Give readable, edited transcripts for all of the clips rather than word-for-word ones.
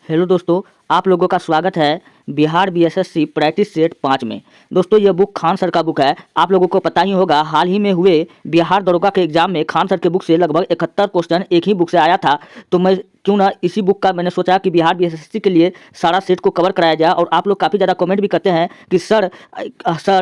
Hello दोस्तों, आप लोगों का स्वागत है बिहार बीएसएससी प्रैक्टिस सेट 5 में। दोस्तों ये बुक खान सर का बुक है। आप लोगों को पता ही होगा, हाल ही में हुए बिहार दरोगा के एग्जाम में खान सर के बुक से लगभग 71 क्वेश्चन एक ही बुक से आया था। तो मैं क्यों ना इसी बुक का मैंने सोचा कि बिहार बीएसएससी के लिए सारा सेट को कवर कराया जाए। और आप लोग काफ़ी ज़्यादा कमेंट भी करते हैं कि सर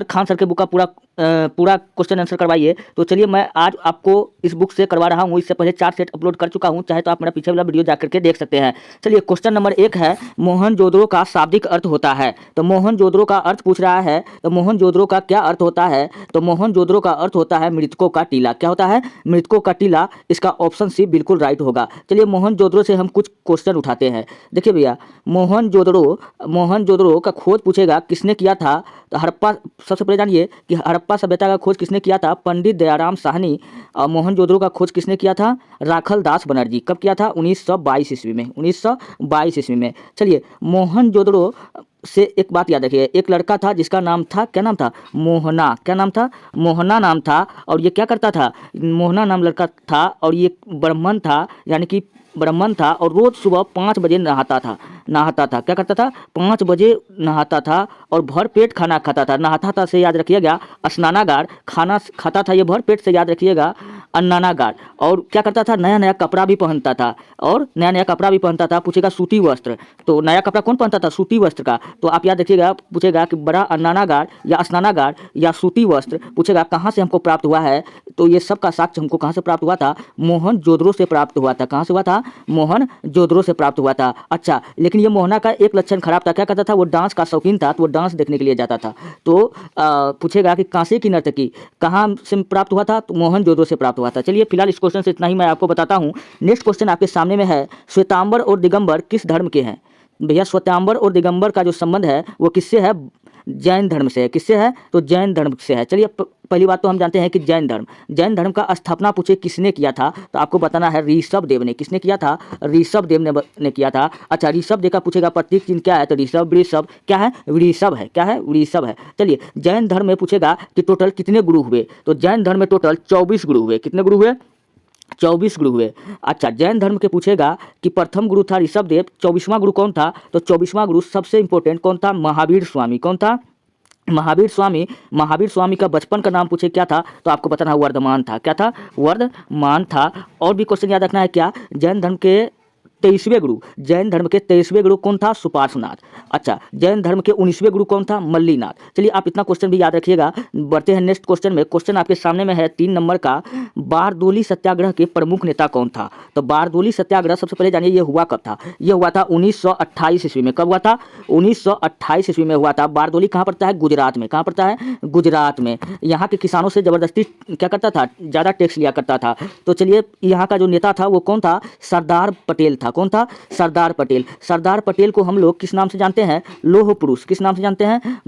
खान सर के बुक का पूरा क्वेश्चन आंसर करवाइए। तो चलिए मैं आज आपको इस बुक से करवा रहा हूँ। इससे पहले 4 सेट अपलोड कर चुका हूँ, चाहे तो आप मेरा पीछे वाला वीडियो जा करके देख सकते हैं। चलिए क्वेश्चन नंबर 1 है, मोहनजोदड़ो का शाब्दिक अर्थ होता है। तो मोहनजोदड़ो का अर्थ पूछ रहा है, तो मोहनजोदड़ो का क्या अर्थ होता है? तो मोहनजोदड़ो का अर्थ होता है मृतकों का टीला। क्या होता है? मृतकों का टीला। इसका ऑप्शन सी बिल्कुल राइट होगा। चलिए मोहनजोदड़ो से हम कुछ क्वेश्चन उठाते हैं। देखिए भैया, मोहनजोदड़ो का खोज पूछेगा किसने किया था। तो हड़प्पा, सबसे पहले जानिए कि हड़प्पा सभ्यता का खोज किसने किया था? पंडित दयाराम साहनी। और मोहनजोदड़ो का खोज किसने किया था? राखल दास बनर्जी। कब किया था? 1922 ईस्वी में। 1922 ईस्वी में। चलिए मोहनजोदड़ो से एक बात याद रखिए, एक लड़का था जिसका नाम था, क्या नाम था? मोहना। क्या नाम था? मोहना नाम था। और ये क्या करता था? मोहना नाम लड़का था और ये ब्राह्मण था, यानी कि ब्राह्मण था। और रोज सुबह 5 बजे नहाता था। क्या करता था? 5 बजे नहाता था और भर पेट खाना खाता था। नहाता था से याद रखिएगा स्नानागार, खाना खाता था ये भर पेट से याद रखिएगा अन्नानागार। और क्या करता था? नया नया कपड़ा भी पहनता था। पूछेगा सूती वस्त्र। तो नया कपड़ा कौन पहनता था? सूती वस्त्र का। तो आप याद रखिएगा, पूछेगा कि बड़ा अन्नानागार या स्नानागार या सूती वस्त्र। पूछेगा कहाँ से हमको प्राप्त हुआ है। तो ये सब का साक्ष्य हमको कहाँ से प्राप्त हुआ था? मोहनजोदड़ो से प्राप्त हुआ था। कहाँ से हुआ था? मोहनजोदड़ो से प्राप्त हुआ था। अच्छा, लेकिन ये मोहना का एक लक्षण खराब था। क्या करता था? वो डांस का शौकीन था, तो वो डांस देखने के लिए जाता था। तो पूछेगा कि कांसे की नर्तकी कहाँ से प्राप्त हुआ था? तो मोहनजोदड़ो से प्राप्त हुआ था। चलिए फिलहाल इस क्वेश्चन से इतना ही मैं आपको बताता हूँ। नेक्स्ट क्वेश्चन आपके सामने में है, श्वेतांबर और दिगंबर किस धर्म के हैं? भैया श्वेतांबर और दिगंबर का जो संबंध है वो किससे है? जैन धर्म से है। किससे है? तो जैन धर्म से है। चलिए पहली बात तो हम जानते हैं कि जैन धर्म का स्थापना पूछे किसने किया था, तो आपको बताना है ऋषभदेव ने। किसने किया था? ऋषभदेव ने किया था। अच्छा, ऋषभदेव का पूछेगा प्रतीक चिन्ह क्या है? तो ऋषभ क्या है? वृषभ है। क्या है? वृषभ है। चलिए जैन धर्म में पूछेगा कि टोटल कितने गुरु हुए? तो जैन धर्म में टोटल 24 गुरु हुए। कितने गुरु हुए? 24 गुरु हुए। अच्छा, जैन धर्म के पूछेगा कि प्रथम गुरु था ऋषभदेव, 24वां गुरु कौन था? तो 24वां गुरु सबसे इंपॉर्टेंट कौन था? महावीर स्वामी। कौन था? महावीर स्वामी का बचपन का नाम पूछे क्या था? तो आपको बताना है वर्धमान था। क्या था? वर्धमान था। और भी क्वेश्चन याद रखना है क्या? जैन धर्म के 23वें गुरु कौन था? सुपार्श्वनाथ। अच्छा, जैन धर्म के 19वें गुरु कौन था? मल्लीनाथ। चलिए आप इतना क्वेश्चन भी याद रखिएगा। बढ़ते हैं नेक्स्ट क्वेश्चन में। क्वेश्चन आपके सामने में है 3 नंबर का, बारदोली सत्याग्रह के प्रमुख नेता कौन था? तो बारदोली सत्याग्रह सबसे पहले जानिए ये हुआ कब था? ये हुआ था 1928 ईस्वी में। कब हुआ था? 1928 ईस्वी में हुआ था। बारदोली कहाँ पड़ता है? गुजरात में। कहाँ पड़ता है? गुजरात में। यहाँ के किसानों से जबरदस्ती क्या करता था? ज़्यादा टैक्स लिया करता था। तो चलिए यहाँ का जो नेता था वो कौन था? सरदार पटेल था। कौन था? सरदार पटेल। सरदार पटेल को हम लोग किस नाम से जानते हैं? लौह पुरुष। किस नाम से जानते हैं?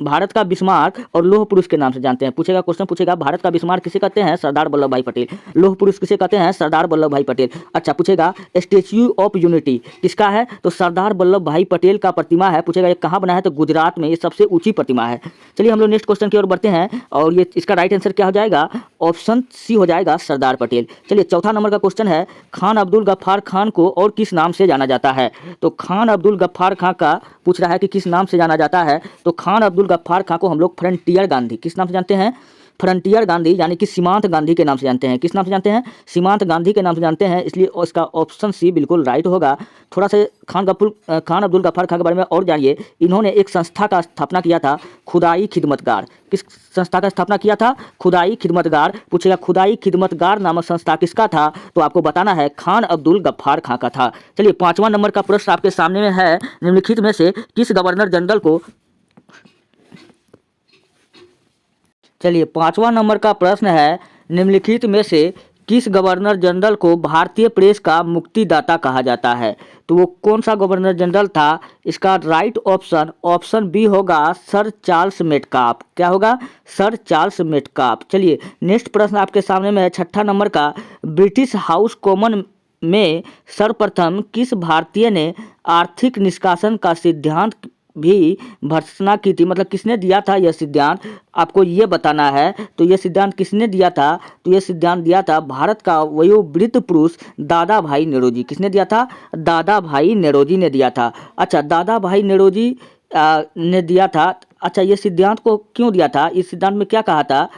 भारत का बिस्मार्क और लौह पुरुष के नाम से जानते हैं। पूछेगा क्वेश्चन, पूछेगा भारत का बिस्मार्क किसे कहते हैं? सरदार वल्लभ भाई पटेल। लौह पुरुष किसे कहते हैं? सरदार वल्लभ भाई पटेल। अच्छा, पूछेगा स्टैच्यू ऑफ यूनिटी किसका है? तो सरदार वल्लभ भाई पटेल का प्रतिमा है। पूछेगा ये कहाँ बना है? तो गुजरात में। ये सबसे ऊंची प्रतिमा है। चलिए हम लोग नेक्स्ट क्वेश्चन की ओर बढ़ते हैं और ये इसका राइट आंसर क्या हो जाएगा? ऑप्शन सी हो जाएगा, सरदार पटेल। चलिए चौथा नंबर का क्वेश्चन है, खान अब्दुल गफ्फार खान को और किस नाम से जाना जाता है? तो खान अब्दुल गफ्फार खान का पूछ रहा है कि किस नाम से जाना जाता है। तो खान अब्दुल गफ्फार खान को हम लोग फ्रंटियर गांधी किस नाम से जानते हैं? फ्रंटियर गांधी यानी कि सीमांत गांधी के नाम से जानते हैं। किस नाम से जानते हैं? सीमांत गांधी के नाम से जानते हैं। इसलिए इसका ऑप्शन सी बिल्कुल राइट होगा। थोड़ा सा खान अब्दुल गफ्फार खान के बारे में और जानिए। इन्होंने एक संस्था का स्थापना किया था, खुदाई खिदमतगार। किस संस्था का स्थापना किया था? खुदाई खिदमतगार। पूछेगा खुदाई खिदमतगार नामक संस्था किसका था? तो आपको बताना है खान अब्दुल गफ्फार खान का था। चलिए 5वां नंबर का प्रश्न आपके सामने में है, निम्नलिखित में से किस गवर्नर जनरल को चलिए 5वां नंबर का प्रश्न है, निम्नलिखित में से किस गवर्नर जनरल को भारतीय प्रेस का मुक्तिदाता कहा जाता है? तो वो कौन सा गवर्नर जनरल था? इसका राइट ऑप्शन बी होगा, सर चार्ल्स मेटकाफ। क्या होगा? Sir Charles Metcalfe. चलिए नेक्स्ट प्रश्न आपके सामने में है 6ठा नंबर का, ब्रिटिश हाउस कॉमन में सर्वप्रथम किस भारतीय ने आर्थिक निष्कासन का सिद्धांत भी भर्त्सना की थी, मतलब किसने दिया था यह सिद्धांत, आपको ये बताना है। तो यह सिद्धांत किसने दिया था, तो यह सिद्धांत दिया था भारत का वयोवृद्ध पुरुष दादा भाई नेरोजी। किसने दिया था, दादा भाई नेरोजी ने दिया था। अच्छा, दादा भाई नेरोजी ने दिया था। अच्छा, ये सिद्धांत को क्यों दिया था, इस सिद्धांत में क्या कहा था,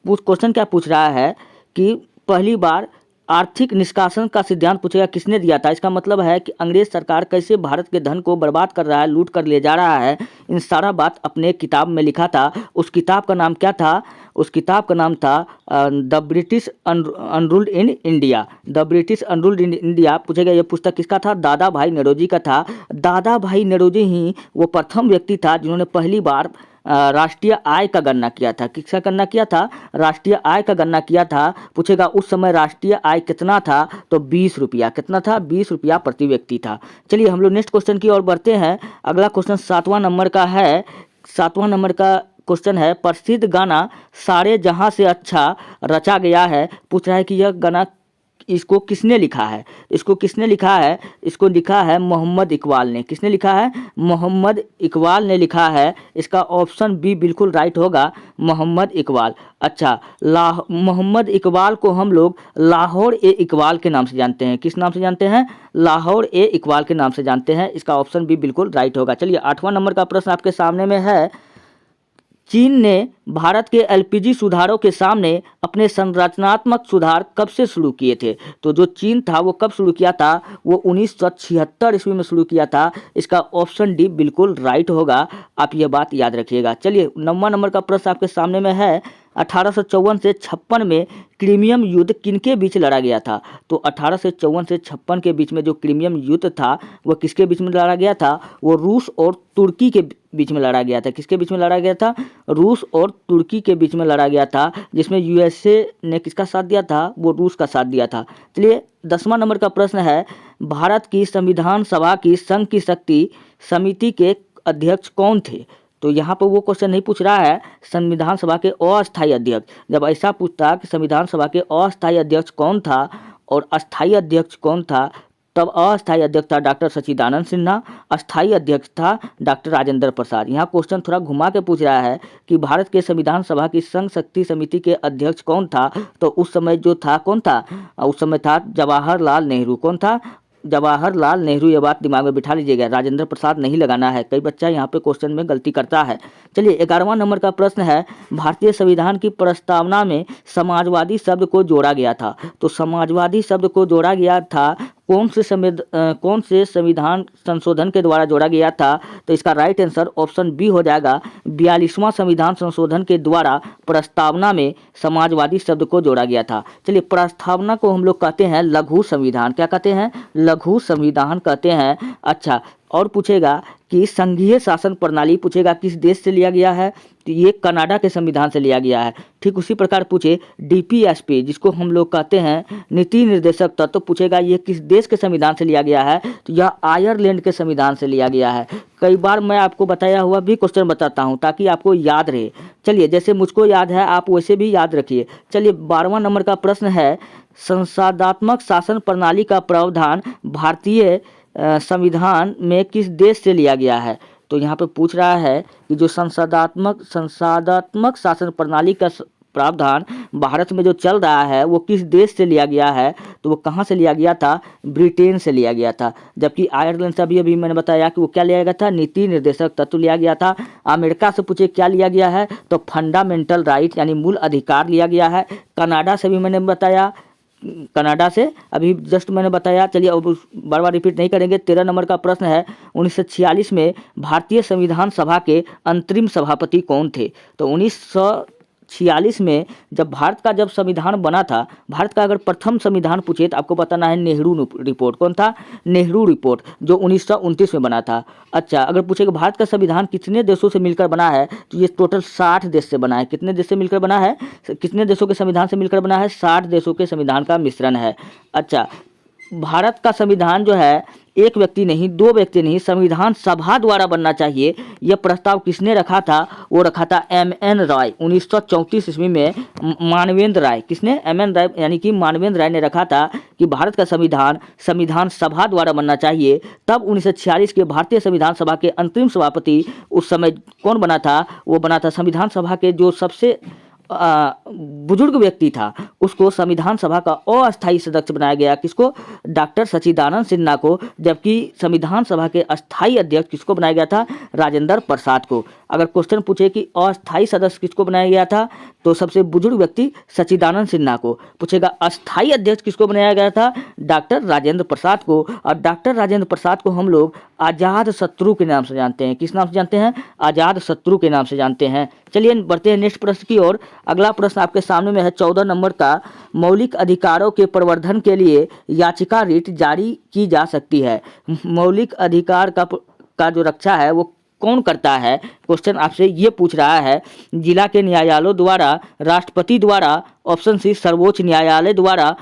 क्वेश्चन क्या पूछ रहा है कि पहली बार आर्थिक निष्कासन का सिद्धांत पूछेगा किसने दिया था। इसका मतलब है कि अंग्रेज सरकार कैसे भारत के धन को बर्बाद कर रहा है, लूट कर ले जा रहा है, इन सारा बात अपने किताब में लिखा था। उस किताब का नाम क्या था, उस किताब का नाम था the British unruled in India. The British unruled in India पूछेगा, यह पुस्तक किसका था, दादा भाई नेरोजी का था। दादा भाई नेरोजी ही वो प्रथम व्यक्ति था जिन्होंने पहली बार राष्ट्रीय आय का गणना किया था। किसका गणना किया था, राष्ट्रीय आय का गणना किया था। पूछेगा उस समय राष्ट्रीय आय कितना था, तो 20 रुपया। कितना था, 20 रुपया प्रति व्यक्ति था। चलिए हम लोग नेक्स्ट क्वेश्चन की ओर बढ़ते हैं। अगला क्वेश्चन 7वां नंबर का है। 7वां नंबर का क्वेश्चन है, प्रसिद्ध गाना सारे जहां से अच्छा रचा गया है। पूछ रहा है कि यह गाना इसको किसने लिखा है, इसको किसने लिखा है, इसको लिखा है मोहम्मद इकबाल ने। किसने लिखा है, मोहम्मद इकबाल ने लिखा है। इसका ऑप्शन बी बिल्कुल राइट होगा, मोहम्मद इकबाल। अच्छा, मोहम्मद इकबाल को हम लोग लाहौर ए इकबाल के नाम से जानते हैं। किस नाम से जानते हैं, लाहौर ए इकबाल के नाम से जानते हैं। इसका ऑप्शन बी बिल्कुल राइट होगा। चलिए 8वां नंबर का प्रश्न आपके सामने में है, चीन ने भारत के एलपीजी सुधारों के सामने अपने संरचनात्मक सुधार कब से शुरू किए थे। तो जो चीन था वो कब शुरू किया था, वो 1976 ईस्वी में शुरू किया था। इसका ऑप्शन डी बिल्कुल राइट होगा, आप ये बात याद रखिएगा। चलिए 9वां नंबर का प्रश्न आपके सामने में है, 1854 से 56 में क्रीमियम युद्ध किनके बीच लड़ा गया था। तो 1854 से 56 के बीच में जो क्रीमियम युद्ध था वो किसके बीच में लड़ा गया था, वो रूस और तुर्की के बीच में लड़ा गया था। किसके बीच में लड़ा गया था, रूस और तुर्की के बीच में लड़ा गया था, जिसमें यूएसए ने किसका साथ दिया था, वो रूस का साथ दिया था। चलिए 10वां नंबर का प्रश्न है, भारत की संविधान सभा की संघ की शक्ति समिति के अध्यक्ष कौन थे। तो यहाँ पर वो क्वेश्चन नहीं पूछ रहा है संविधान सभा के अस्थायी अध्यक्ष। जब ऐसा पूछता कि संविधान सभा के अस्थायी अध्यक्ष कौन था और अस्थायी अध्यक्ष कौन था, तब अस्थायी अध्यक्ष था डॉक्टर सच्चिदानंद सिन्हा, अस्थायी अध्यक्ष था डॉक्टर राजेंद्र प्रसाद। यहाँ क्वेश्चन थोड़ा घुमा के पूछ रहा है कि भारत के संविधान सभा की संघ शक्ति समिति के अध्यक्ष कौन था। तो उस समय जो था कौन था, उस समय था जवाहरलाल नेहरू। कौन था, जवाहरलाल नेहरू। ये बात दिमाग में बिठा लीजिएगा, राजेंद्र प्रसाद नहीं लगाना है, कई बच्चा यहाँ पे क्वेश्चन में गलती करता है। चलिए 11वां नंबर का प्रश्न है, भारतीय संविधान की प्रस्तावना में समाजवादी शब्द को जोड़ा गया था। तो समाजवादी शब्द को जोड़ा गया था कौन से संविधान संशोधन के द्वारा जोड़ा गया था। तो इसका राइट आंसर ऑप्शन बी हो जाएगा, 42वां संविधान संशोधन के द्वारा प्रस्तावना में समाजवादी शब्द को जोड़ा गया था। चलिए प्रस्तावना को हम लोग कहते हैं लघु संविधान। क्या कहते हैं, लघु संविधान कहते हैं। अच्छा, और पूछेगा कि संघीय शासन प्रणाली पूछेगा किस देश से लिया गया है, तो ये कनाडा के संविधान से लिया गया है। ठीक उसी प्रकार पूछे डीपीएसपी जिसको हम लोग कहते हैं नीति निर्देशक तत्व, तो पूछेगा ये किस देश के संविधान से लिया गया है, तो यह आयरलैंड के संविधान से लिया गया है। कई बार मैं आपको बताया हुआ भी क्वेश्चन बताता हूँ ताकि आपको याद रहे। चलिए जैसे मुझको याद है आप वैसे भी याद रखिए। चलिए 12वां नंबर का प्रश्न है, संसदात्मक शासन प्रणाली का प्रावधान भारतीय संविधान में किस देश से लिया गया है। तो यहाँ पे पूछ रहा है कि जो संसदात्मक शासन प्रणाली का प्रावधान भारत में जो चल रहा है वो किस देश से लिया गया है। तो वो कहाँ से लिया गया था, ब्रिटेन से लिया गया था। जबकि आयरलैंड से अभी मैंने बताया कि वो क्या लिया गया था, नीति निर्देशक तत्व लिया गया था। अमेरिका से पूछे क्या लिया गया है, तो फंडामेंटल राइट यानी मूल अधिकार लिया गया है। कनाडा से भी मैंने बताया, कनाडा से अभी जस्ट मैंने बताया। चलिए अब बार बार रिपीट नहीं करेंगे। 13 नंबर का प्रश्न है, 1946 में भारतीय संविधान सभा के अंतरिम सभापति कौन थे। तो 1946 में जब भारत का संविधान बना था, भारत का अगर प्रथम संविधान पूछे तो आपको बताना है नेहरू रिपोर्ट। कौन था, नेहरू रिपोर्ट, जो 1929 में बना था। अच्छा, अगर पूछेगा भारत का संविधान कितने देशों से मिलकर बना है, तो ये टोटल 60 देश से बना है। कितने देश से मिलकर बना है, कितने देशों के संविधान से मिलकर बना है, 60 देशों के संविधान का मिश्रण है। अच्छा, भारत का संविधान जो है एक व्यक्ति नहीं, दो व्यक्ति नहीं, संविधान सभा द्वारा बनना चाहिए। यह प्रस्ताव किसने रखा था? वो रखा था M.N. रॉय। 1934 ईस्वी में मानवेंद्र राय, किसने? M.N. राय यानी कि मानवेंद्र राय ने रखा था कि भारत का संविधान सभा द्वारा बनना चाहिए। तब 1946 के भारतीय संविधान सभा के अंतरिम सभापति उस समय कौन बना था? वो बना था संविधान सभा के जो सबसे बुजुर्ग व्यक्ति था, उसको संविधान सभा का अस्थायी सदस्य बनाया गया। किसको? डॉक्टर सच्चिदानंद सिन्हा को। जबकि संविधान सभा के अस्थायी अध्यक्ष किसको बनाया गया था? राजेंद्र प्रसाद को। अगर क्वेश्चन पूछे कि अस्थायी सदस्य किसको बनाया गया था, तो सबसे बुजुर्ग व्यक्ति सच्चिदानंद सिन्हा को। पूछेगा अस्थायी अध्यक्ष किसको बनाया गया था? डॉक्टर राजेंद्र प्रसाद को। और डॉक्टर राजेंद्र प्रसाद को हम लोग आजाद शत्रु के नाम से जानते हैं। किस नाम से जानते हैं? आजाद शत्रु के नाम से जानते हैं। चलिए बढ़ते हैं नेक्स्ट प्रश्न की ओर। अगला प्रश्न आपके सामने में है 14 नंबर का। मौलिक अधिकारों के प्रवर्धन के लिए याचिका रिट जारी की जा सकती है। मौलिक अधिकार का जो रक्षा है वो कौन करता है? क्वेश्चन आपसे ये पूछ रहा है। जिला के न्यायालयों द्वारा, राष्ट्रपति द्वारा, ऑप्शन सी सर्वोच्च न्यायालय द्वारा।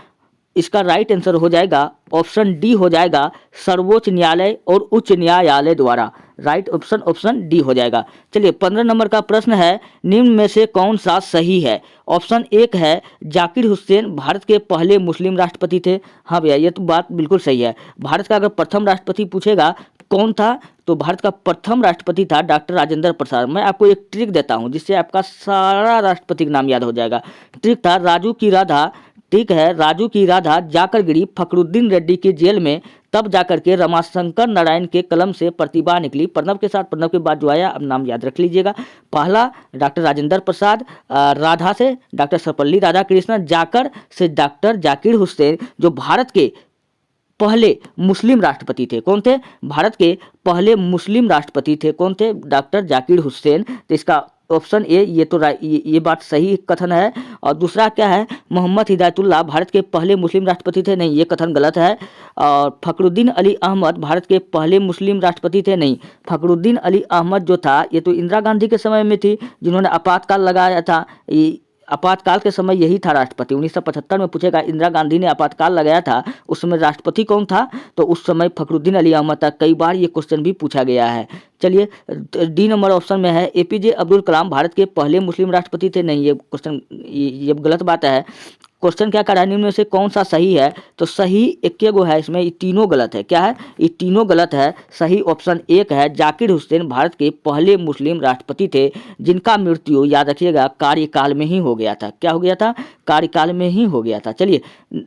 इसका राइट आंसर हो जाएगा ऑप्शन डी हो जाएगा, सर्वोच्च न्यायालय और उच्च न्यायालय द्वारा। राइट ऑप्शन डी हो जाएगा। चलिए 15 नंबर का प्रश्न है, निम्न में से कौन सा सही है? ऑप्शन एक है जाकिर हुसैन भारत के पहले मुस्लिम राष्ट्रपति थे। हाँ भैया, ये तो बात बिल्कुल सही है। भारत का अगर प्रथम राष्ट्रपति पूछेगा कौन था, तो भारत का प्रथम राष्ट्रपति था डॉक्टर राजेंद्र प्रसाद। मैं आपको एक ट्रिक देता हूँ जिससे आपका सारा राष्ट्रपति का नाम याद हो जाएगा। ट्रिक था राजू की राधा। ठीक है, राजू की राधा जाकर गिरी फखरुद्दीन रेड्डी के जेल में, तब जाकर के रमाशंकर नारायण के कलम से प्रतिभा निकली। प्रणव के साथ प्रणव के बाद जो आया, अब नाम याद रख लीजिएगा। पहला डॉक्टर राजेंद्र प्रसाद, राधा से डॉक्टर सर्वपल्ली राधाकृष्णन, जाकर से डॉक्टर जाकिर हुसैन, जो भारत के पहले मुस्लिम राष्ट्रपति थे। कौन थे? भारत के पहले मुस्लिम राष्ट्रपति थे। कौन थे? डॉक्टर जाकिर हुसैन। तो इसका ऑप्शन ए, ये बात सही कथन है। और दूसरा क्या है? मोहम्मद हिदायतुल्लाह भारत के पहले मुस्लिम राष्ट्रपति थे। नहीं, ये कथन गलत है। और फखरुद्दीन अली अहमद भारत के पहले मुस्लिम राष्ट्रपति थे। नहीं, फखरुद्दीन अली अहमद जो था, ये तो इंदिरा गांधी के समय में थी जिन्होंने आपातकाल लगाया था। आपातकाल के समय यही था राष्ट्रपति। 1975 में पूछेगा इंदिरा गांधी ने आपातकाल लगाया था, उस समय राष्ट्रपति कौन था? तो उस समय फखरुद्दीन अली अहमद था। कई बार ये क्वेश्चन भी पूछा गया है। चलिए डी नंबर ऑप्शन में है एपीजे अब्दुल कलाम भारत के पहले मुस्लिम राष्ट्रपति थे। नहीं, ये क्वेश्चन ये गलत बात है। क्वेश्चन क्या कर रहा है? निम्न में से कौन सा सही है? तो सही एक गो है इसमें, ये तीनों गलत है। क्या है? ये तीनों गलत है। सही ऑप्शन एक है, जाकिर हुसैन भारत के पहले मुस्लिम राष्ट्रपति थे जिनका मृत्यु, याद रखिएगा, कार्यकाल में ही हो गया था। क्या हो गया था? कार्यकाल में ही हो गया था। चलिए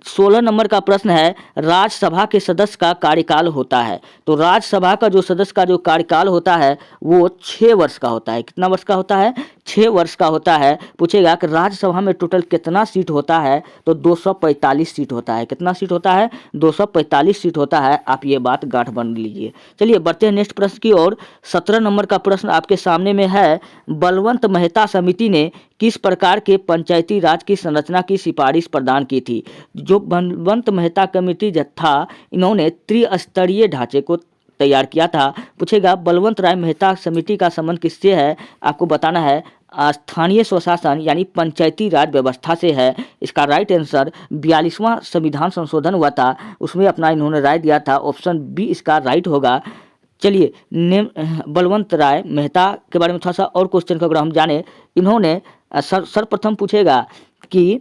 16 नंबर का प्रश्न है, राज्यसभा के सदस्य का कार्यकाल होता है। तो राज्यसभा का जो सदस्य का जो कार्यकाल होता है वो 6 वर्ष का होता है। कितना वर्ष का होता है? 6 वर्ष का होता है। पूछेगा कि राज्यसभा में टोटल कितना सीट होता है? तो 245 सीट होता है। कितना सीट होता है? 245 सीट होता है। आप ये बात गांठ बांध लीजिए। चलिए बढ़ते हैं नेक्स्ट प्रश्न की ओर। 17 नंबर का प्रश्न आपके सामने में है, बलवंत मेहता समिति ने किस प्रकार के पंचायती राज की संरचना की सिफारिश प्रदान की थी? जो बलवंत मेहता कमेटी था, इन्होंने त्रिस्तरीय ढांचे को तैयार किया था। पूछेगा बलवंत राय मेहता समिति का संबंध किससे है? आपको बताना है स्थानीय स्वशासन यानी पंचायती राज व्यवस्था से है। इसका राइट आंसर 42वां संविधान संशोधन हुआ था, उसमें अपना इन्होंने राय दिया था। ऑप्शन बी इसका राइट होगा। चलिए बलवंत राय मेहता के बारे में थोड़ा सा और क्वेश्चन को अगर हम जाने, इन्होंने सर्वप्रथम पूछेगा कि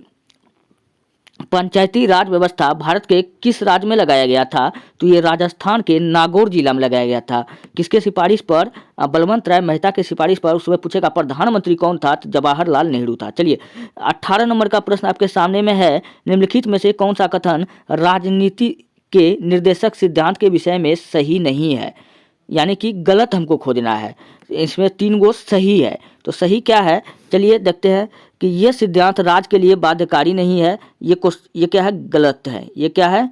पंचायती राज व्यवस्था भारत के किस राज्य में लगाया गया था? तो ये राजस्थान के नागौर जिला में लगाया गया था। किसके सिफारिश पर? बलवंत राय मेहता के सिफारिश पर। उसमें पूछेगा प्रधानमंत्री कौन था? तो जवाहरलाल नेहरू था। चलिए 18 नंबर का प्रश्न आपके सामने में है, निम्नलिखित में से कौन सा कथन राजनीति के निर्देशक सिद्धांत के विषय में सही नहीं है? यानी कि गलत हमको खोजना है। इसमें 3 गो सही है, तो सही क्या है? चलिए देखते हैं कि ये सिद्धांत राज के लिए बाध्यकारी नहीं है। ये क्या है? गलत है। ये क्या है?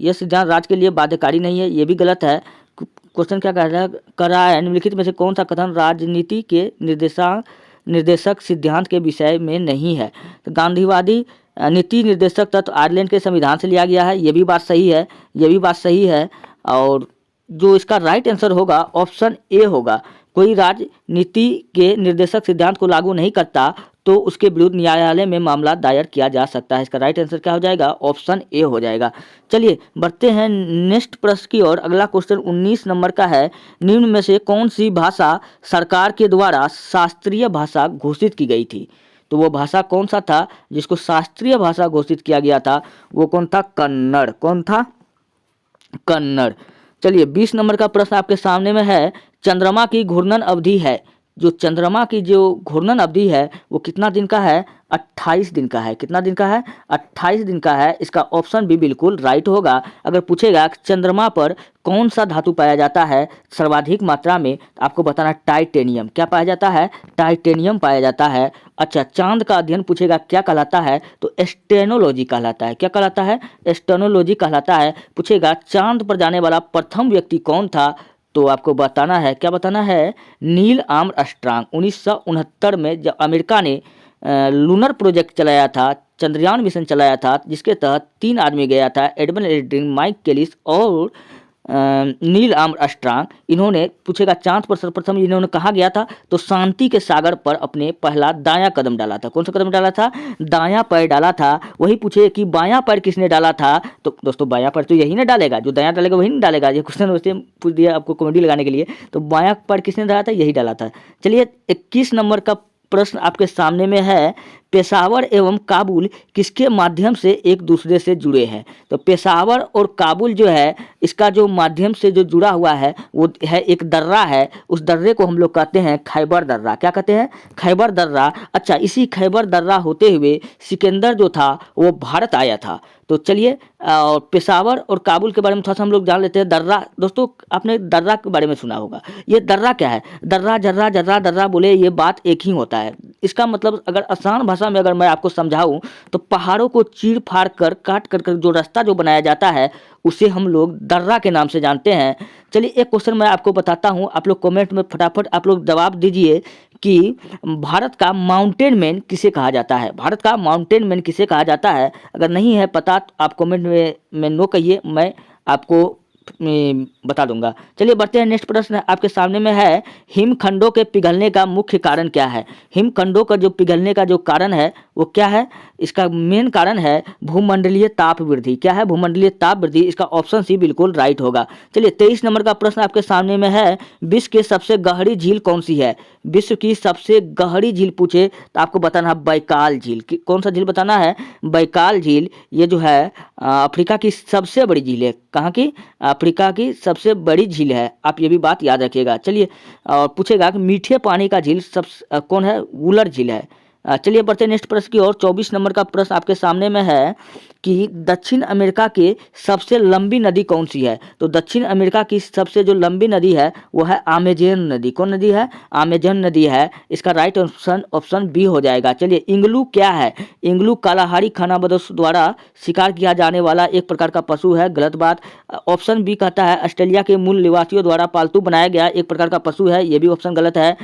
ये सिद्धांत राज के लिए बाध्यकारी नहीं है, ये भी गलत है। क्वेश्चन क्या कर रहा है? निम्नलिखित में से कौन सा कथन राजनीति के निर्देशक सिद्धांत के विषय में नहीं है? तो गांधीवादी नीति निर्देशक तत्व आयरलैंड के संविधान से लिया गया है, ये भी बात सही है। ये भी बात सही है। और जो इसका राइट आंसर होगा ऑप्शन ए होगा, कोई राजनीति के निर्देशक सिद्धांत को लागू नहीं करता तो उसके विरुद्ध न्यायालय में मामला दायर किया जा सकता है। इसका राइट आंसर क्या हो जाएगा? ऑप्शन ए हो जाएगा। चलिए बढ़ते हैं नेक्स्ट प्रश्न की ओर। अगला क्वेश्चन 19 नंबर का है, निम्न में से कौन सी भाषा सरकार के द्वारा शास्त्रीय भाषा घोषित की गई थी? तो वो भाषा कौन सा था जिसको शास्त्रीय भाषा घोषित किया गया था? वो कौन था? कन्नड़। कौन था? कन्नड़। चलिए 20 नंबर का प्रश्न आपके सामने में है, चंद्रमा की घूर्णन अवधि है, जो चंद्रमा की जो घूर्णन अवधि है वो कितना दिन का है? 28 दिन का है। कितना दिन का है? 28 दिन का है। इसका ऑप्शन भी बिल्कुल राइट होगा। अगर पूछेगा चंद्रमा पर कौन सा धातु पाया जाता है सर्वाधिक मात्रा में, तो आपको बताना टाइटेनियम। क्या पाया जाता है? टाइटेनियम पाया जाता है। अच्छा, चांद का अध्ययन पूछेगा क्या कहलाता है? तो एस्ट्रोनोलॉजी कहलाता है। क्या कहलाता है? एस्ट्रोनोलॉजी कहलाता है। पूछेगा चांद पर जाने वाला प्रथम व्यक्ति कौन था? तो आपको बताना है, क्या बताना है? Neil Armstrong. 1969 में जब अमेरिका ने लूनर प्रोजेक्ट चलाया था, चंद्रयान मिशन चलाया था, जिसके तहत 3 आदमी गया था, एडमंड एल्ड्रिन, माइक केलिस और नील आर्मस्ट्रांग। इन्होंने पूछेगा चांद पर सर्वप्रथम इन्होंने कहाँ गया था? तो शांति के सागर पर अपने पहला दायां कदम डाला था। कौन सा कदम डाला था? दायां पैर डाला था। वही पूछे कि बायां पैर किसने डाला था? तो दोस्तों बायां पैर तो यही ना डालेगा, जो दायां डालेगा वही नहीं डालेगा। ये क्वेश्चन वैसे पूछ दिया आपको कॉमेडी लगाने के लिए। तो बायां पैर किसने डाला था? यही डाला था। चलिए 21 नंबर का प्रश्न आपके सामने में है, पेशावर एवं काबुल किसके माध्यम से एक दूसरे से जुड़े हैं? तो पेशावर और काबुल जो है, इसका जो माध्यम से जो जुड़ा हुआ है वो है एक दर्रा है। उस दर्रे को हम लोग कहते हैं खैबर दर्रा। क्या कहते हैं? खैबर दर्रा। अच्छा, इसी खैबर दर्रा होते हुए सिकंदर जो था वो भारत आया था। तो चलिए और पेशावर और काबुल के बारे में थोड़ा सा हम लोग जान लेते हैं। दर्रा, दोस्तों आपने दर्रा के बारे में सुना होगा। ये दर्रा क्या है? दर्रा जर्रा जर्रा दर्रा बोले ये बात एक ही होता है। इसका मतलब अगर आसान भाषा में अगर मैं आपको समझाऊं तो पहाड़ों को चीर फाड़ कर काट कर जो रास्ता जो बनाया जाता है उसे हम लोग दर्रा के नाम से जानते हैं। चलिए एक क्वेश्चन मैं आपको बताता हूं, आप लोग कमेंट में फटाफट आप लोग जवाब दीजिए कि भारत का माउंटेन मैन किसे कहा जाता है? भारत का माउंटेन मैन किसे कहा जाता है? अगर नहीं है पता तो आप कमेंट में नो कहिए, मैं आपको बता दूंगा। चलिए बढ़ते हैं नेक्स्ट प्रश्न आपके सामने में है, हिमखंडों के पिघलने का मुख्य कारण क्या है? हिमखंडों का जो पिघलने का जो कारण है वो क्या है? इसका मेन कारण है भूमंडलीय ताप वृद्धि। क्या है? भूमंडलीय ताप वृद्धि। इसका ऑप्शन सी बिल्कुल राइट होगा। चलिए 23 नंबर का प्रश्न आपके सामने में है, विश्व की सबसे गहरी झील कौन सी है? विश्व की सबसे गहरी झील पूछे तो आपको बताना है बैकाल झील। कौन सा झील बताना है? बैकाल झील। ये जो है अफ्रीका की सबसे बड़ी झील है। कहाँ की? अफ्रीका की सबसे बड़ी झील है। आप ये भी बात याद रखिएगा। चलिए और पूछेगा कि मीठे पानी का झील कौन है? वुलर झील है। चलिए बढ़ते नेक्स्ट प्रश्न की ओर। 24 नंबर का प्रश्न आपके सामने में है कि दक्षिण अमेरिका की सबसे लंबी नदी कौन सी है? तो दक्षिण अमेरिका की सबसे जो लंबी नदी है वो है अमेजन नदी। कौन नदी है? अमेजन नदी है। इसका राइट ऑप्शन बी हो जाएगा। चलिए इंगलू क्या है? इंगलू कालाहारी खानाबदोश द्वारा शिकार किया जाने वाला एक प्रकार का पशु है। गलत बात। ऑप्शन बी कहता है ऑस्ट्रेलिया के मूल निवासियों द्वारा पालतू बनाया गया एक प्रकार का पशु है। ये भी ऑप्शन गलत है।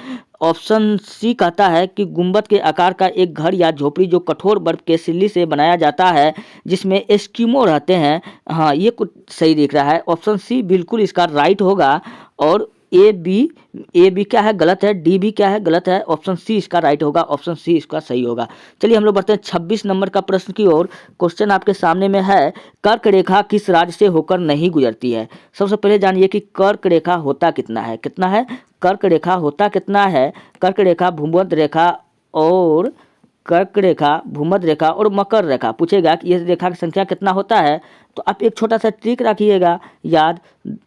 ऑप्शन सी कहता है कि गुंबद के आकार का एक घर या झोपड़ी जो कठोर बर्फ के सिल्ली से बनाया जाता है जिसमें एस्किमो रहते हैं। हाँ, ये कुछ सही दिख रहा है। ऑप्शन सी बिल्कुल इसका राइट होगा। और ए बी क्या है? गलत है। डी भी क्या है? गलत है। ऑप्शन सी इसका राइट होगा। ऑप्शन सी इसका सही होगा। चलिए हम लोग बढ़ते हैं 26 नंबर का प्रश्न की ओर। क्वेश्चन आपके सामने में है, कर्क रेखा किस राज्य से होकर नहीं गुजरती है? सबसे पहले जानिए कि कर्क रेखा होता कितना है? कितना है? कर्क रेखा होता कितना है? कर्क रेखा, भूमध्य रेखा और कर्क रेखा, भूमध्य रेखा और मकर रेखा। पूछेगा कि ये रेखा की संख्या कितना होता है? तो आप एक छोटा सा ट्रिक रखिएगा याद,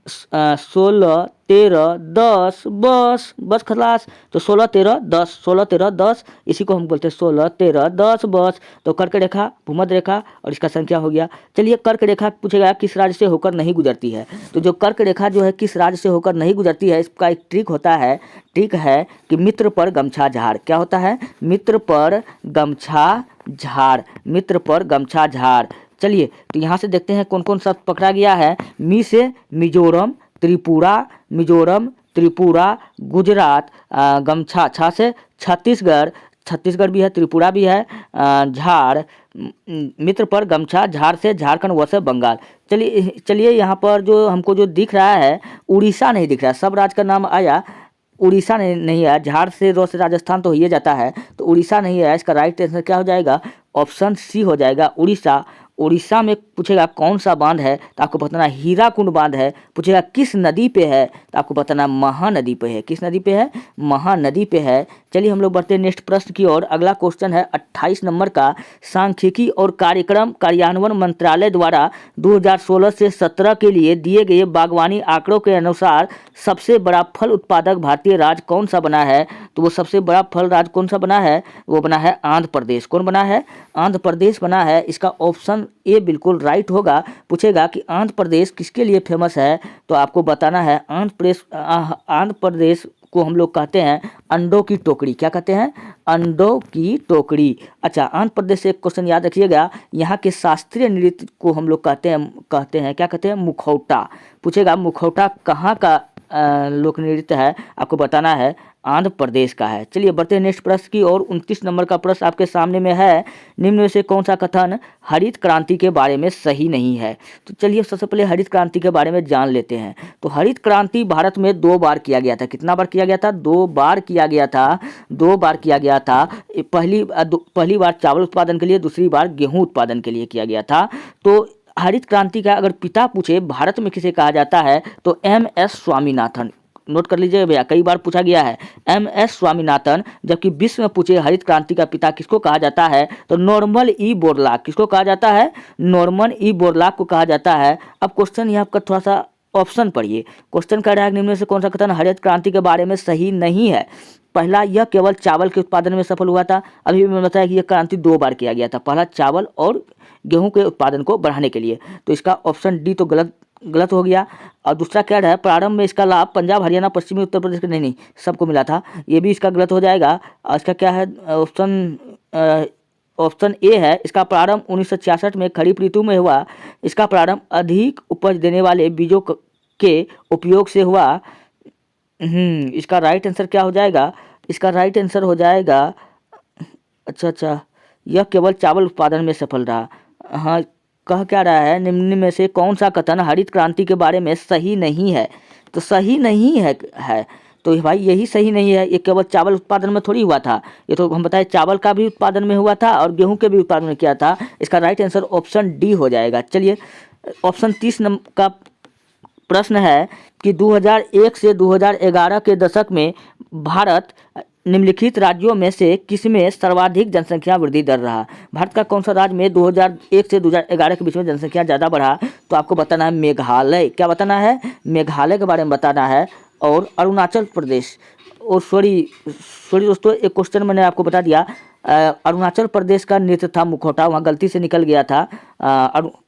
16 13 10 बस खलास। तो 16 13 10, 16 13 10, इसी को हम बोलते हैं 16 13 10 बस। तो कर्क रेखा, भूमध्य रेखा और इसका संख्या हो गया। चलिए कर्क रेखा पूछेगा किस राज्य से होकर नहीं गुजरती है? तो जो कर्क रेखा जो है किस राज्य से होकर नहीं गुजरती है, इसका एक ट्रिक होता है। ट्रिक है कि मित्र पर गमछा झाड़। क्या होता है? मित्र पर गमछा झाड़। मित्र पर गमछा झाड़। चलिए तो यहाँ से देखते हैं कौन कौन सा पकड़ा गया है। मी से मिजोरम, त्रिपुरा, मिजोरम, त्रिपुरा, गुजरात, गमछा, छा से छत्तीसगढ़, छत्तीसगढ़ भी है, त्रिपुरा भी है, झाड़, मित्र पर गमछा झाड़ से झारखंड, व से बंगाल। चलिए यहाँ पर जो हमको जो दिख रहा है उड़ीसा नहीं दिख रहा है। सब राज्य का नाम आया, उड़ीसा नहीं है, झार से रो से राजस्थान तो हो ही जाता है, तो उड़ीसा नहीं है। इसका राइट आंसर क्या हो जाएगा? ऑप्शन सी हो जाएगा, उड़ीसा। उड़ीसा में पूछेगा कौन सा बांध है, तो आपको बताना हीराकुंड बांध है। पूछेगा किस नदी पे है, तो आपको बताना महानदी पे है। किस नदी पे है? महानदी पे है। चलिए हम लोग बढ़ते हैं नेक्स्ट प्रश्न की ओर। अगला क्वेश्चन है 28 नंबर का। सांख्यिकी और कार्यक्रम कार्यान्वयन मंत्रालय द्वारा 2016 से 17 के लिए दिए गए बागवानी आंकड़ों के अनुसार सबसे बड़ा फल उत्पादक भारतीय राज्य कौन सा बना है? तो वो सबसे बड़ा फल राज्य कौन सा बना है? वो बना है आंध्र प्रदेश। कौन बना है? आंध्र प्रदेश बना है। इसका ऑप्शन ए बिल्कुल राइट होगा। पूछेगा कि आंध्र प्रदेश किसके लिए फेमस है, तो आपको बताना है आंध्र प्रदेश को हम लोग कहते हैं अंडों की टोकरी। क्या कहते हैं? अंडों की टोकरी। अच्छा, आंध्र प्रदेश से एक क्वेश्चन याद रखिएगा। यहाँ के शास्त्रीय नृत्य को हम लोग कहते हैं क्या कहते हैं? मुखौटा। पूछेगा मुखौटा कहाँ का लोक नृत्य है, आपको बताना है आंध्र प्रदेश का है। चलिए बढ़ते हैं नेक्स्ट प्रश्न की और 29 नंबर का प्रश्न आपके सामने में है। निम्न में से कौन सा कथन हरित क्रांति के बारे में सही नहीं है? तो चलिए सबसे पहले हरित क्रांति के बारे में जान लेते हैं। तो हरित क्रांति भारत में 2 बार किया गया था। कितना बार किया गया था? 2 बार किया गया था। 2 बार किया गया था। पहली बार चावल उत्पादन के लिए, दूसरी बार गेहूं उत्पादन के लिए किया गया था। तो हरित क्रांति का अगर पिता पूछे भारत में किसे कहा जाता है, तो MS स्वामीनाथन। नोट कर लीजिए भैया, कई बार पूछा गया है MS स्वामीनाथन। जबकि विश्व में पूछे हरित क्रांति का पिता किसको कहा जाता है, तो नॉर्मन ई बोरलॉग। किसको कहा जाता है? नॉर्मन ई बोरलॉग को कहा जाता है। अब क्वेश्चन यहाँ आपका थोड़ा सा ऑप्शन पढ़िए। क्वेश्चन कह रहा है निम्न में से कौन सा कथन हरित क्रांति के बारे में सही नहीं है? पहला, यह केवल चावल के उत्पादन में सफल हुआ था। अभी भी मैंने बताया कि यह क्रांति 2 बार किया गया था। पहला चावल और गेहूं के उत्पादन को बढ़ाने के लिए। तो इसका ऑप्शन डी तो गलत हो गया। और दूसरा क्या है, प्रारंभ में इसका लाभ पंजाब, हरियाणा, पश्चिमी उत्तर प्रदेश के नहीं सबको मिला था। ये भी इसका गलत हो जाएगा। और इसका क्या है ऑप्शन ए है, इसका प्रारंभ 1966 में खरीफ ऋतु में हुआ। इसका प्रारंभ अधिक उपज देने वाले बीजों के उपयोग से हुआ। इसका राइट आंसर क्या हो जाएगा? इसका राइट आंसर हो जाएगा, अच्छा, यह केवल चावल उत्पादन में सफल रहा। हाँ, कह क्या रहा है, निम्न में से कौन सा कथन हरित क्रांति के बारे में सही नहीं है? तो सही नहीं है तो भाई यही सही नहीं है। ये केवल चावल उत्पादन में थोड़ी हुआ था। ये तो हम बताए चावल का भी उत्पादन में हुआ था और गेहूं के भी उत्पादन में किया था। इसका राइट आंसर ऑप्शन डी हो जाएगा। चलिए ऑप्शन 30 नंबर का प्रश्न है कि 2001 से 2011 के दशक में भारत निम्नलिखित राज्यों में से किसमें सर्वाधिक जनसंख्या वृद्धि दर रहा? भारत का कौन सा राज्य में 2001 से 2011 के बीच में जनसंख्या ज़्यादा बढ़ा? तो आपको बताना है मेघालय। क्या बताना है? मेघालय के बारे में बताना है। और अरुणाचल प्रदेश। और सॉरी दोस्तों, एक क्वेश्चन मैंने आपको बता दिया। अरुणाचल प्रदेश का नृत्य था मुखौटा, वहाँ गलती से निकल गया था।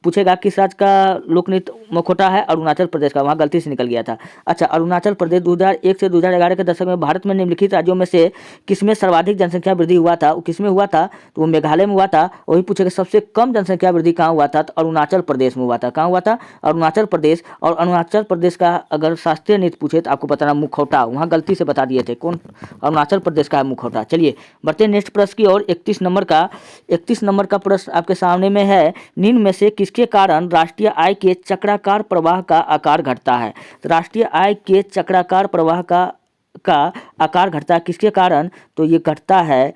पूछेगा किस राज्य का लोक नृत्य मुखौटा है? अरुणाचल प्रदेश का, वहाँ गलती से निकल गया था। अच्छा, अरुणाचल प्रदेश 2001 से 2011 के दशक में भारत में निम्नलिखित राज्यों में से किसमें सर्वाधिक जनसंख्या वृद्धि हुआ था? वो किसमें हुआ था? तो वो मेघालय में हुआ था। वही पूछेगा सबसे कम जनसंख्या वृद्धि कहाँ हुआ था? तो अरुणाचल प्रदेश में हुआ था। कहाँ हुआ था? अरुणाचल प्रदेश। और अरुणाचल प्रदेश का अगर शास्त्रीय नृत्य पूछे तो आपको बताना मुखौटा, वहाँ गलती से बता दिए थे। कौन? अरुणाचल प्रदेश का है मुखौटा। चलिए बढ़ते हैं नेक्स्ट प्रश्न की और 31 नंबर का प्रश्न आपके सामने में है। निम्न में से किसके कारण राष्ट्रीय आय के चक्राकार प्रवाह का आकार घटता है? तो राष्ट्रीय आय के चक्राकार प्रवाह का आकार घटता है किसके कारण? तो ये घटता है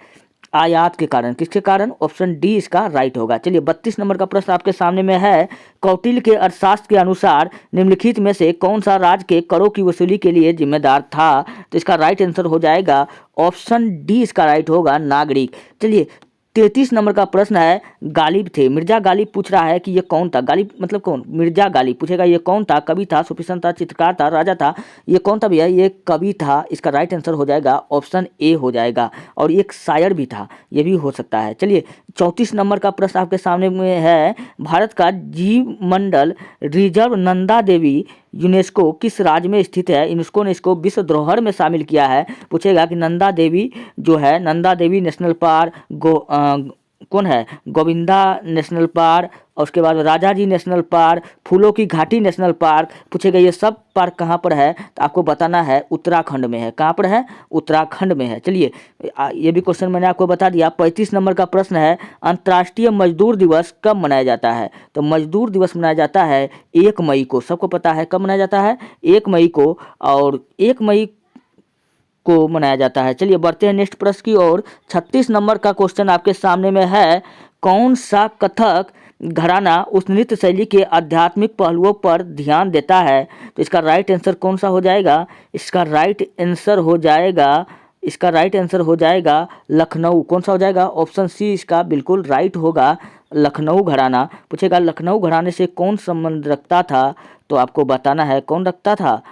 आयात के कारण। किसके कारण? ऑप्शन डी इसका राइट होगा। चलिए 32 नंबर का प्रश्न आपके सामने में है। कौटिल्य के अर्थशास्त्र के अनुसार निम्नलिखित में से कौन सा राज्य के करों की वसूली के लिए जिम्मेदार था? तो इसका राइट आंसर हो जाएगा ऑप्शन डी इसका राइट होगा नागरिक। चलिए 33 नंबर का प्रश्न है, गालिब थे। मिर्जा गालिब पूछ रहा है कि ये कौन था? गालिब मतलब कौन? मिर्जा गालिब। पूछेगा ये कौन था? कवि था, सुफिसन था, चित्रकार था, राजा था? ये कौन था भैया? ये कवि था। इसका राइट आंसर हो जाएगा ऑप्शन ए हो जाएगा। और एक शायर भी था, ये भी हो सकता है। चलिए 34 नंबर का प्रश्न आपके सामने में है। भारत का जीव मंडल रिजर्व नंदा देवी यूनेस्को किस राज्य में स्थित है? यूनेस्को ने इसको विश्व धरोहर में शामिल किया है। पूछेगा कि नंदा देवी जो है, नंदा देवी नेशनल पार्क, कौन है? गोविंदा नेशनल पार्क, और उसके बाद राजाजी नेशनल पार्क, फूलों की घाटी नेशनल पार्क। पूछेगा ये सब पार्क कहाँ पर है? तो आपको बताना है उत्तराखंड में है। कहाँ पर है? उत्तराखंड में है। चलिए ये भी क्वेश्चन मैंने आपको बता दिया। 35 नंबर का प्रश्न है, अंतर्राष्ट्रीय मजदूर दिवस कब मनाया जाता है? तो मजदूर दिवस मनाया जाता है 1 मई को। सबको पता है कब मनाया जाता है? 1 मई को। और 1 मई को मनाया जाता है। चलिए बढ़ते हैं नेक्स्ट प्रश्न की ओर। 36 नंबर का क्वेश्चन आपके सामने में है, कौन सा कथक घराना उस नृत्य शैली के आध्यात्मिक पहलुओं पर ध्यान देता है? तो इसका राइट आंसर कौन सा हो जाएगा? इसका राइट आंसर हो जाएगा लखनऊ। कौन सा हो जाएगा? ऑप्शन सी इसका बिल्कुल राइट होगा, लखनऊ घराना। पूछेगा लखनऊ घराने से कौन संबंध रखता था, तो आपको बताना है कौन रखता था।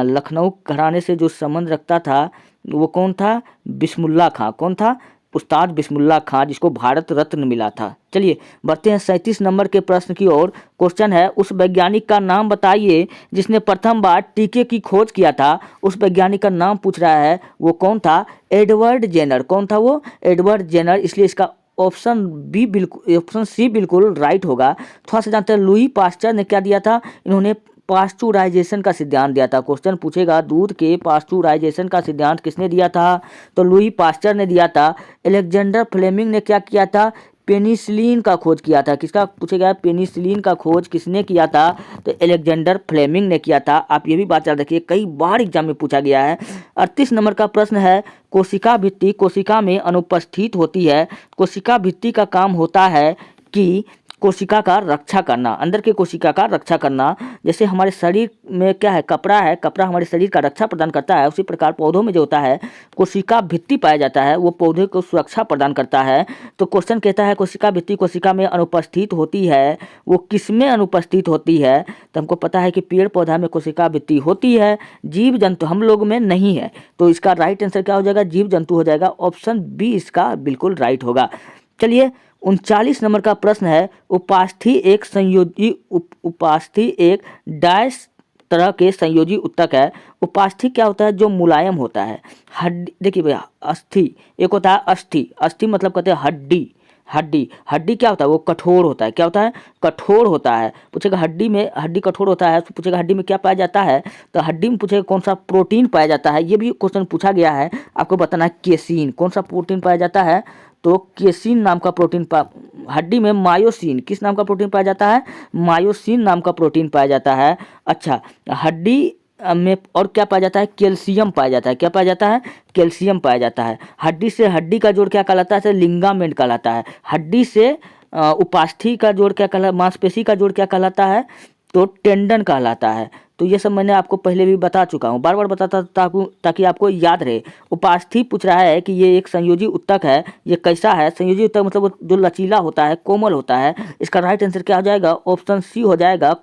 लखनऊ घराने से जो संबंध रखता था वो कौन था? बिस्मिल्लाह खां। कौन था? उस्ताद बिस्मिल्लाह खां, जिसको भारत रत्न मिला था। चलिए बढ़ते हैं 37 नंबर के प्रश्न की ओर। क्वेश्चन है, उस वैज्ञानिक का नाम बताइए जिसने प्रथम बार टीके की खोज किया था। उस वैज्ञानिक का नाम पूछ रहा है, वो कौन था? Edward Jenner. कौन था वो? Edward Jenner. इसलिए इसका ऑप्शन सी बिल्कुल राइट होगा। थोड़ा सा जानते हैं लुई पास्चर ने क्या दिया था? इन्होंने पास्चुराइजेशन का सिद्धांत दिया था। क्वेश्चन पूछेगा दूध के पास्चुराइजेशन का सिद्धांत किसने दिया था? तो लुई पास्चर ने दिया था। अलेक्जेंडर फ्लेमिंग ने क्या किया था? पेनिसिलिन का खोज किया था। किसका पूछेगा? पेनिसिलिन का खोज किसने किया था? तो अलेक्जेंडर फ्लेमिंग ने किया था। आप ये भी बात याद रखिए, कई बार एग्जाम में पूछा गया है। 38 नंबर का प्रश्न है, कोशिका भित्ति कोशिका में अनुपस्थित होती है। कोशिका भित्ति का काम होता है कि कोशिका का रक्षा करना, अंदर के कोशिका का रक्षा करना। जैसे हमारे शरीर में क्या है? कपड़ा है, कपड़ा हमारे शरीर का रक्षा प्रदान करता है। उसी प्रकार पौधों में जो होता है कोशिका भित्ति पाया जाता है, वो पौधे को सुरक्षा प्रदान करता है। तो क्वेश्चन कहता है कोशिका भित्ति कोशिका में अनुपस्थित होती है, वो किस में अनुपस्थित होती है? तो हमको पता है कि पेड़ पौधा में कोशिका भित्ति होती है, जीव जंतु हम लोग में नहीं है। तो इसका राइट आंसर क्या हो जाएगा? जीव जंतु हो जाएगा। ऑप्शन बी इसका बिल्कुल राइट होगा। चलिए 39 नंबर का प्रश्न है, उपास्थि एक डैश तरह के संयोजी उत्तक है। उपास्थि क्या होता है? जो मुलायम होता है। हड्डी, देखिए भैया, अस्थि एक होता है, अस्थि। अस्थि मतलब कहते हैं हड्डी। हड्डी क्या होता है? वो कठोर होता है। क्या होता है? कठोर होता है। पूछेगा हड्डी में, हड्डी कठोर होता है, तो पूछेगा हड्डी में क्या पाया जाता है? तो हड्डी में पूछेगा कौन सा प्रोटीन पाया जाता है। ये भी क्वेश्चन पूछा गया है, आपको बताना है केसिन। कौन सा प्रोटीन पाया जाता है? तो केसिन नाम का प्रोटीन हड्डी में मायोसिन, किस नाम का प्रोटीन पाया जाता है? मायोसिन नाम का प्रोटीन पाया जाता है। अच्छा, हड्डी में और क्या पाया जाता है? कैल्शियम पाया जाता है। क्या पाया जाता है? कैल्शियम पाया जाता है। हड्डी से हड्डी का जोड़ क्या कहलाता है? लिगामेंट कहलाता है। हड्डी से उपास्थि का जोड़ क्या कहलाता है? मांसपेशी का जोड़ क्या कहलाता है? तो टेंडन कहलाता है। तो ये सब मैंने आपको पहले भी बता चुका हूँ, बार बार बताता ताकि आपको याद रहे। उपास्थि पूछ रहा है कि ये एक संयोजी उत्तक है, ये कैसा है? संयोजी उत्तक मतलब जो लचीला होता है, कोमल होता है। इसका राइट आंसर क्या हो जाएगा? ऑप्शन सी हो जाएगा।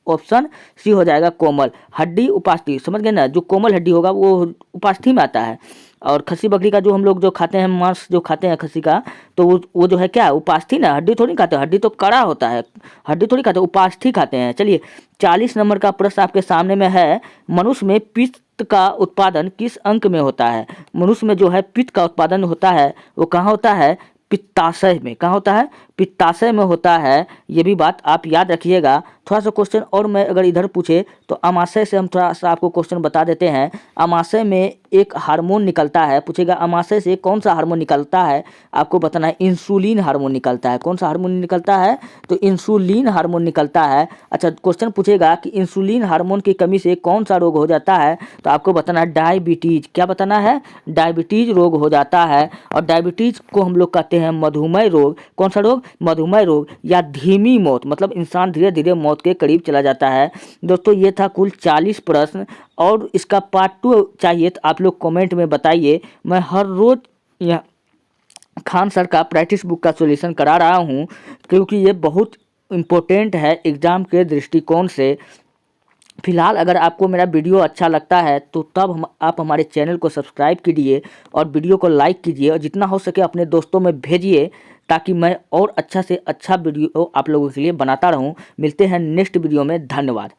ऑप्शन सी हो जाएगा कोमल। हड्डी उपास्थि, समझ गए ना? जो कोमल हड्डी होगा वो उपास्थि में आता है। और खस्सी बकरी का जो हम लोग जो खाते हैं, मांस जो खाते हैं खस्सी का, तो वो जो है क्या है? उपास्थि ना। हड्डी थोड़ी खाते हैं, हड्डी तो कड़ा होता है, हड्डी थोड़ी खाते हैं, उपास्थि खाते हैं। चलिए 40 नंबर का प्रश्न आपके सामने में है, मनुष्य में पित्त का उत्पादन किस अंग में होता है? मनुष्य में जो है पित्त का उत्पादन होता है वो कहाँ होता है? पित्ताशय में। कहाँ होता है? पित्ताशय में होता है। ये भी बात आप याद रखिएगा। थोड़ा सा क्वेश्चन और मैं अगर इधर पूछे तो अमाशय से हम थोड़ा सा आपको क्वेश्चन बता देते हैं। अमाशय में एक हार्मोन निकलता है। पूछेगा अमाशय से कौन सा हार्मोन निकलता है? आपको बताना है इंसुलिन हार्मोन निकलता है। कौन सा हार्मोन निकलता है? तो इंसुलिन हार्मोन निकलता है। अच्छा, क्वेश्चन पूछेगा कि इंसुलिन हार्मोन की कमी से कौन सा रोग हो जाता है? तो आपको बताना है डायबिटीज। क्या बताना है? डायबिटीज रोग हो जाता है। और डायबिटीज को हम लोग कहते हैं मधुमेह रोग। कौन सा रोग? मधुमेह रोग या धीमी मौत, मतलब इंसान धीरे धीरे मौत के करीब चला जाता है। दोस्तों ये था कुल 40 प्रश्न, और इसका पार्ट 2 चाहिए तो आप लोग कमेंट में बताइए। मैं हर रोज यह खान सर का प्रैक्टिस बुक का सॉल्यूशन करा रहा हूँ, क्योंकि ये बहुत इम्पोर्टेंट है एग्ज़ाम के दृष्टिकोण से। फिलहाल अगर आपको मेरा वीडियो अच्छा लगता है तो तब आप हमारे चैनल को सब्सक्राइब कीजिए और वीडियो को लाइक कीजिए, और जितना हो सके अपने दोस्तों में भेजिए, ताकि मैं और अच्छा से अच्छा वीडियो आप लोगों के लिए बनाता रहूं। मिलते हैं नेक्स्ट वीडियो में। धन्यवाद।